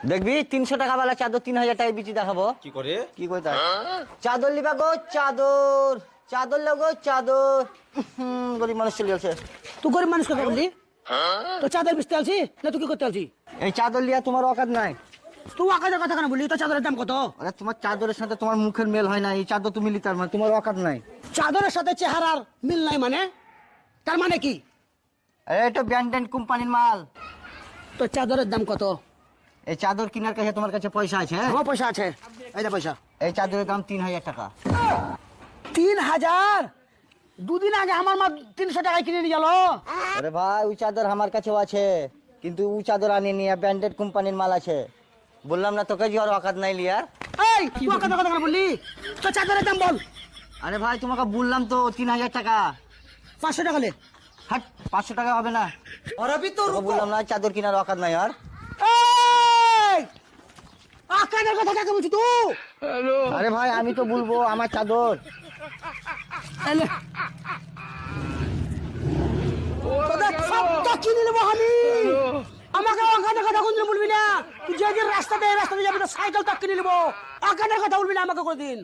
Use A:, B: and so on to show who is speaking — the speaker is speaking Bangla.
A: দেখবি 300 টাকা वाला চাদর 3000 টাকায় বিচি দেখাবো।
B: কি করে?
A: কি কইতা চাদর লিবা গো চাদর, চাদর লগো চাদর। গরিব মানুষ চলে আছে।
C: তুই গরিব মানুষ কথা বললি? তো চাদর বেচতে আলছি না তুই কি করতে আলছি?
A: এই চাদর লিয়া তোমার অকাত নাই।
C: তুই আকাশের কথা কেন বললি? তো চাদরের দাম কত?
A: আরে তোমার চাদরের সাথে তোমার মুখের মেল হয় না, এই চাদর তুমি লিতার মানে তোমার অকাত নাই।
C: চাদরের সাথে চেহারার মিল নাই মানে? তার মানে কি?
A: আরে এটা ব্র্যান্ডেড কোম্পানির মাল।
C: তো চাদরের দাম কত?
A: এই চাদর কেনার কাছে তোমার কাছে পয়সা আছে?
C: আমার পয়সা আছে, এই যে পয়সা।
A: এই চাদরের দাম 3000 টাকা।
C: 3000? দুদিন আগে আমার মা 300 টাকায় কিনে নিয়ে গেল।
A: আরে ভাই ওই চাদর আমার কাছেও আছে, কিন্তু ওই চাদর আনি নিয়ে ব্র্যান্ডেড কোম্পানির মাল আছে। বললাম না তোকে যে আর অকাত নাই লিয়ার।
C: এই তুই কথা কথা কেন বললি? তো চাদরের দাম বল।
A: আরে ভাই তোমাকে বললাম তো 3000 টাকা।
C: 500 টাকা লে।
A: হাট 500 টাকা হবে না।
B: और अभी तो
A: তোকে বললাম না চাদর কেনার অকাত নাই আর।
C: এই আকাশের কথা কাকে বলছিস তুই?
A: আরে ভাই আমি তো বলবো আমার চাদর।
C: এলে তোদের সবটা কিনে নেবো আমি। আমাকে আকাশের কথা কোনদিন বলবি না। তুই যে রাস্তাতে যাবি তো সাইকেল তা কিনে নেবো। আকাশের কথা বলবি না আমাকে কোনদিন।